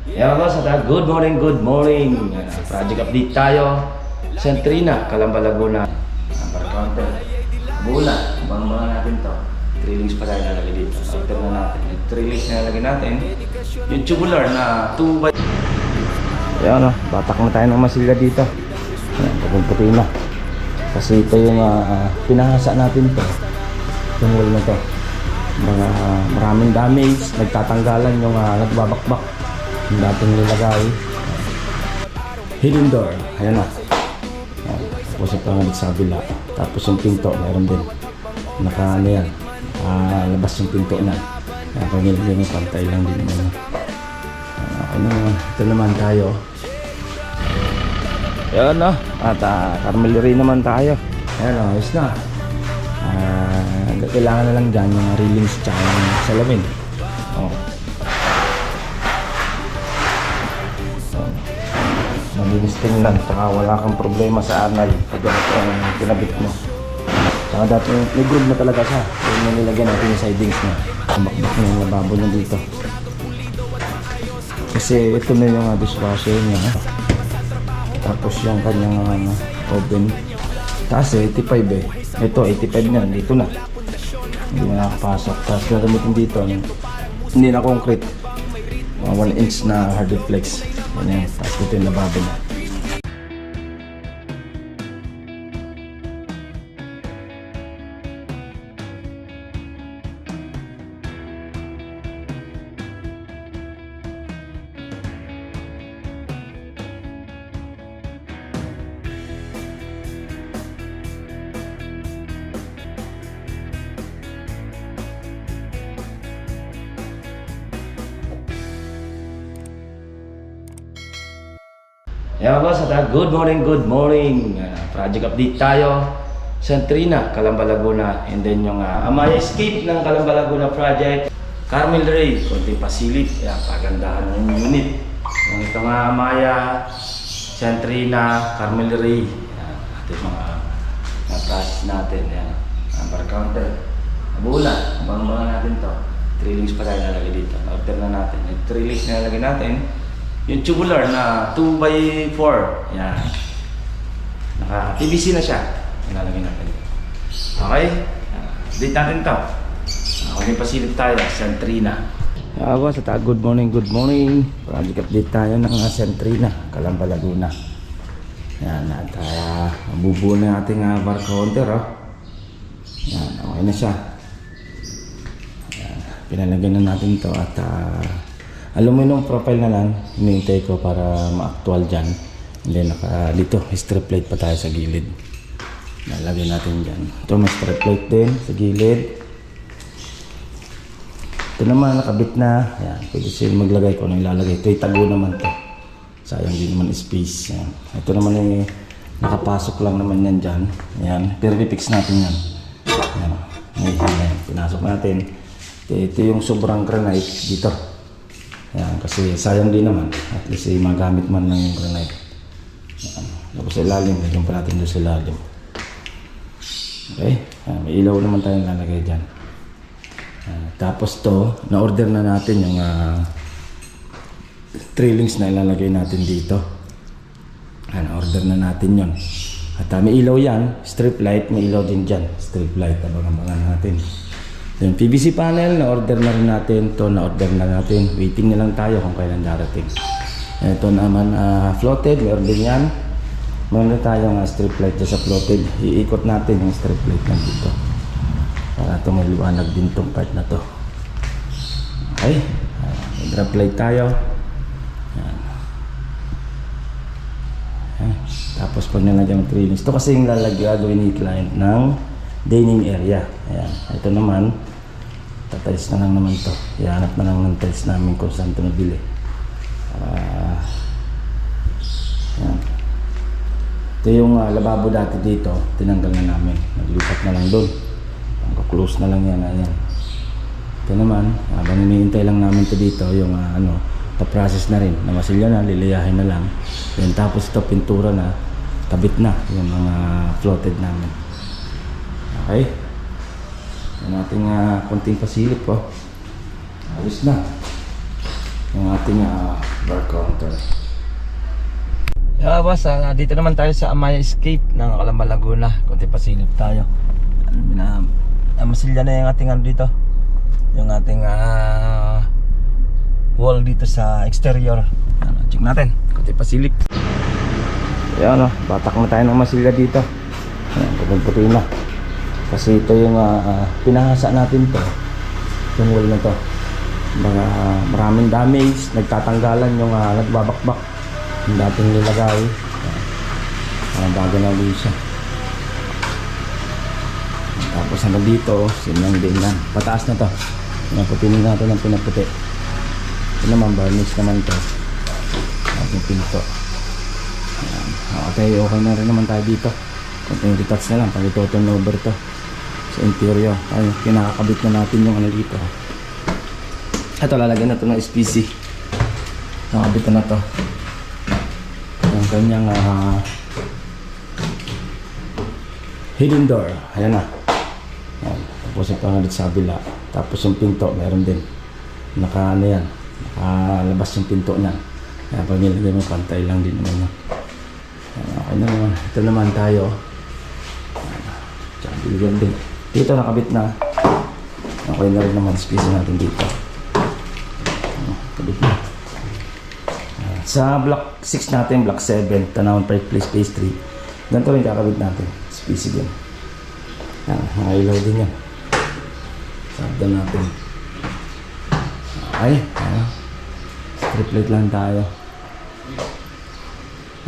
Yeah, boss, good morning, good morning. Project update tayo. Centrina, Calamba, Laguna. Para counter. Bula, bang natin to. 3 links pa tayo nalagay dito. Counter na natin. Yung 3 links na nalagay natin. Yung tubular na 2 by... Ayan o, batak na tayo ng masilya dito. Ayan, pupunti na. Kasi ito yung pinahasa natin to. Yung wall na to. Mga maraming damage. Nagtatanggalan yung nagbabakbak. Yung dating nilagay. Hidden door. Ayan o. Tapos ito nga sa kabila. Tapos yung pinto, mayroon din. Naka ano yan. Labas yung pinto na. Nakangilin yung pantay lang din. Okay naman. Ito naman tayo. Ayan o. At Carmelry naman tayo. Ayan o. Ayos na. Kailangan na lang dyan yung railings tsaka yung salamin. Malinis tingnan, saka wala kang problema sa anay pag ganito ang kinabit mo. Saka dati may groove na talaga siya. Yung nilagyan natin yung sidings niya. Kumakbak na yung lababo niya dito. Kasi ito na yung dishwasher niya. Tapos yung kanyang oven. Taas 85 eh. Ito 85 niya, dito na. Hindi na nakapasok. Tapos gagamitin dito, hindi na concrete. 1 inch na hard flex. Yan. Tapos ito yung lababo niya. Yeah, boss, good morning, good morning. Project update tayo. Centrina, Calamba, Laguna. And then yung Amaya Escape ng Calamba, Laguna project. Carmelry, konting pasilip. Pagandahan yung unit. Yung ito nga Amaya, Centrina, Carmelry. Ito yung mga process natin. Para counter. Bula, bang natin to. 3 links pa tayo nalagay dito. Order na natin. Yung 3 links na nalagay natin. Yung tubular na 2 by 4. Yan. Naka PVC na siya. Ilalagay natin. Okay? Update natin ito. Okay, pasilip tayo. Centrina. Boss, good morning, good morning. Project update tayo ng Centrina, Calamba, Laguna. Yan. At bubuo na ating bar counter. Yan. Okay na siya. Yan. Pinalagyan na natin ito at aluminum profile na lang hinihintay ko para ma-actual dyan. And then dito strip plate pa tayo sa gilid, nalagay natin dyan. Ito may strip plate din sa gilid. Ito naman nakabit na. Yan, pwede siya maglagay ko nang ilalagay. Ito itago naman to, sayang din naman space. Yan. Ito naman ay nakapasok lang naman yan dyan. Yan, pero i-fix natin yan. Yan, yan, pinasok natin. Ito yung sobrang granite dito. Yan, kasi sayang din naman. At least magamit man lang yung granite. Yan. Tapos sa ilalim, lagyan pa natin doon sa ilalim. Okay? Yan, may ilaw naman tayong lalagay dyan. Tapos to, na-order na natin yung 3 links na ilalagay natin dito. Yan, na-order na natin yon. At may ilaw yan, strip light, may ilaw din dyan. Strip light, abangan natin. Yung PVC panel, na-order na rin natin. Ito, na-order na natin. Waiting na lang tayo kung kailan darating. Ito naman, floated. Meron din yan. Meron na tayong strip light sa floated. Iikot natin yung strip light na dito. Para ito may liwanag din itong part na to. Okay. Drop light tayo. Yan. Okay. Tapos pag nalagyan ng 3 links. Ito kasi yung gagawin ni client ng dining area. Ayan. Ito naman, tatiles na lang naman to. Ihanap na lang ng tiles namin kung saan ito nabili. Ayan. Ito yung lababo dati dito. Tinanggal na namin. Naglipat na lang doon. Close na lang yan. Ayan. Ito naman, habang hinihintay lang namin ito dito, yung pa-process na rin. Namasilya na, liliyahin na lang. Then tapos ito, pintura na, kabit na yung mga floated namin. Okay. Yan ating konting pasilip po. Ayos na. yung ating bar counter. Yeah, boss, dito naman tayo sa Amaya Escape ng Calamba, Laguna. Kunti pasilip tayo. Masilya na yung ating dito. Yung ating wall dito sa exterior. Check natin. Kunti pasilip. Ayan, batak na tayo ng masilya dito. Ayan, puti na. Kasi ito yung pinahasa natin to. Yung wall na to. Mga maraming damage. Nagtatanggalan yung nagbabakbak yung dating nilagay. Bago na ulit siya. Tapos hanggang dito sinang din yan. Pataas na to. Pinaputinin natin ng pinaputi. Ito naman varnish naman to. Ating pinto. Okay na rin naman tayo dito. Kunting retouch na lang pag ito turnover to sa interior. Ay, kinakakabit na natin yung dito. Ito lalagyan na to ng SPC. Nakabit na to yung kanyang hidden door. Ayan na. Ayan. Tapos ito nga dito sa kabila. Tapos yung pinto meron din nakalabas yung pinto niya. Kaya pag nilagay mo pantay lang din naman. Okay na naman. Ito naman tayo. Tsaka bilgan din. Dito nakabit na. Okay na rin naman space natin dito. Kabit na. Sa block 6 natin, block 7, Tanawan Park Place, Phase 3. Ganito rin kakabit natin. Space din. Yan, mga ilaw din yan. Sabdan natin. Okay. Ayan. Strip light lang tayo.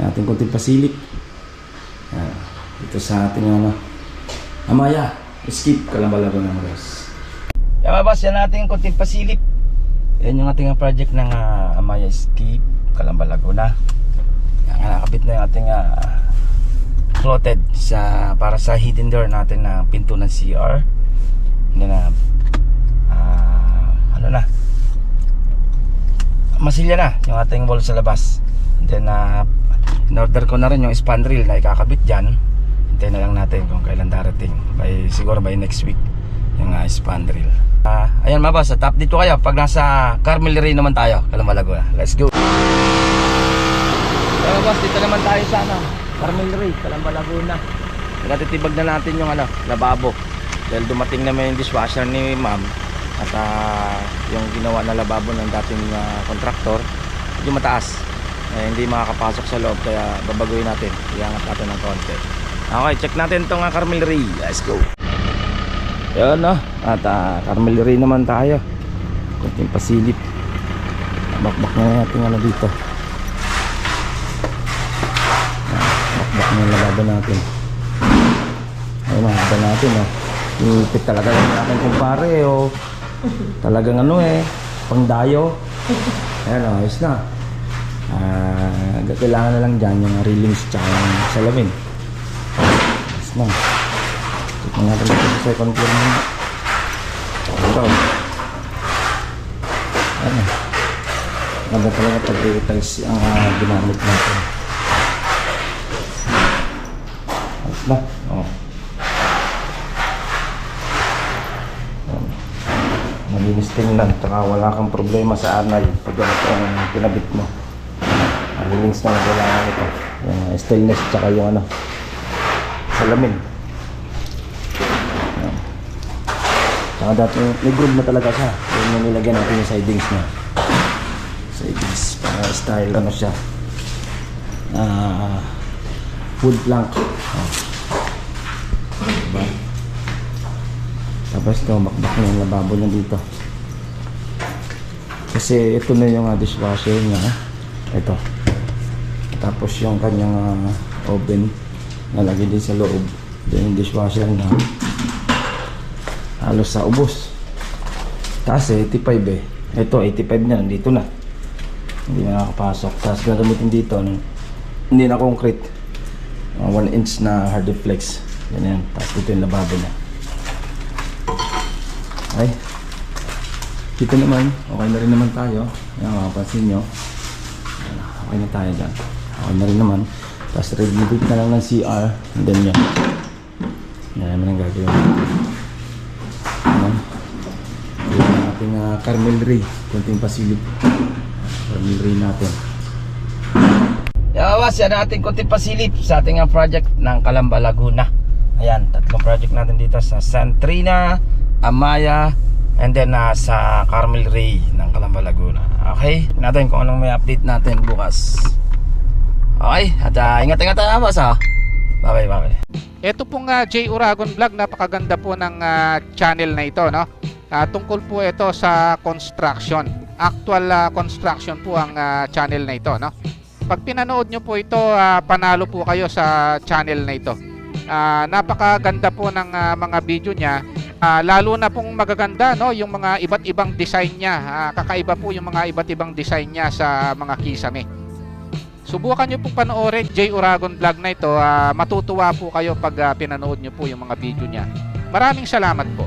Ating kunting pasilip. Ayan. Ito sa ating Amaya Escape, Calamba, Laguna, guys. Yan mga boss, yan natin kunting pasilip. Yan yung ating project ng Amaya Escape, Calamba, Laguna. Yan, nakakabit na yung ating clothed para sa hidden door natin na pinto ng CR. Hindi na masilya na yung ating wall sa labas. And then in-order ko na rin yung span rail na ikakabit dyan. Hintayin na lang natin kung kailan darating. Siguro by next week yung span rail. Ayan mga boss, top dito kayo pag nasa Carmel Ray naman tayo, Calamba, Laguna. Let's go. Mga boss, dito naman tayo sa Carmel Ray, Calamba, Laguna. Natatitibag na natin yung lababo. Dahil dumating naman yung dishwasher ni ma'am. At yung ginawa na lababo ng dating contractor, medyo mataas. Hindi makakapasok sa loob, kaya babaguhin natin. Iangat natin ng konti. Okay, check natin itong Carmel Ray. Let's go. Yan at Carmel Ray naman tayo. Kunting pasilip. Bakbak na natin dito. Bakbak na yung lababo natin. Ayun, makakita natin ipit talaga lang natin kumpare talagang pang dayo. Ayan ayos na. Kailangan na lang dyan yung railings tsaka yung salamin. Ayos na. Check na natin ito sa second floor muna. Ito. Ayan. Ganda talaga pag-retiles ang ginamit natin. Ayos na. Malinis tingnan, tsaka wala kang problema sa anay pag ganito ang pinabit mo. Malinis na kailangan ito. Yung stainless tsaka yung salamin. Tsaka dati may groove na talaga siya. Yung nilagyan natin yung sidings niya. Sidings, para style siya. Wood plank. Diba? Tapos ito, makbak na yung lababo na dito. Kasi ito na yung dishwasher niya. Ito. Tapos yung kanyang oven nalagay din sa loob. Then yung dishwasher na halos sa ubos. Taas 85 Ito 85 na, dito na. Hindi na nakapasok. Tapos gagamitin dito hindi na concrete. 1 inch na hard flex. Ganyan. Tapos dito yung lababo niya. Ay, dito naman, okay na rin naman tayo. Yan, makapansin nyo. Okay na tayo dyan. Okay na rin naman. Tapos renovate na lang ng CR. And then yan. Yan naman ang gagawin. Yan. Yan ang ating Carmel Ray. Kunting pasilip. Carmel Ray natin. Yawas, yan natin konting pasilip sa ating project ng Calamba, Laguna. Ayan, tatlong project natin dito sa San Trina, Amaya, and then sa Carmel Ray ng Calamba, Laguna. Okay, natin kung anong may update natin bukas. Okay, at ingat-ingat tayo boss ha. Bye. Ito pong J Uragon Vlog, napakaganda po ng channel na ito, no? Tungkol po ito sa construction. Actual construction po ang channel na ito, no? Pag pinanood nyo po ito, panalo po kayo sa channel na ito. Napakaganda po ng mga video niya. Lalo na pong magaganda, no, yung mga iba't ibang design niya. Kakaiba po yung mga iba't ibang design niya sa mga kisame. Subukan nyo pong panoorin J Uragon Vlog na ito. Matutuwa po kayo pag pinanood nyo po yung mga video niya. Maraming salamat po.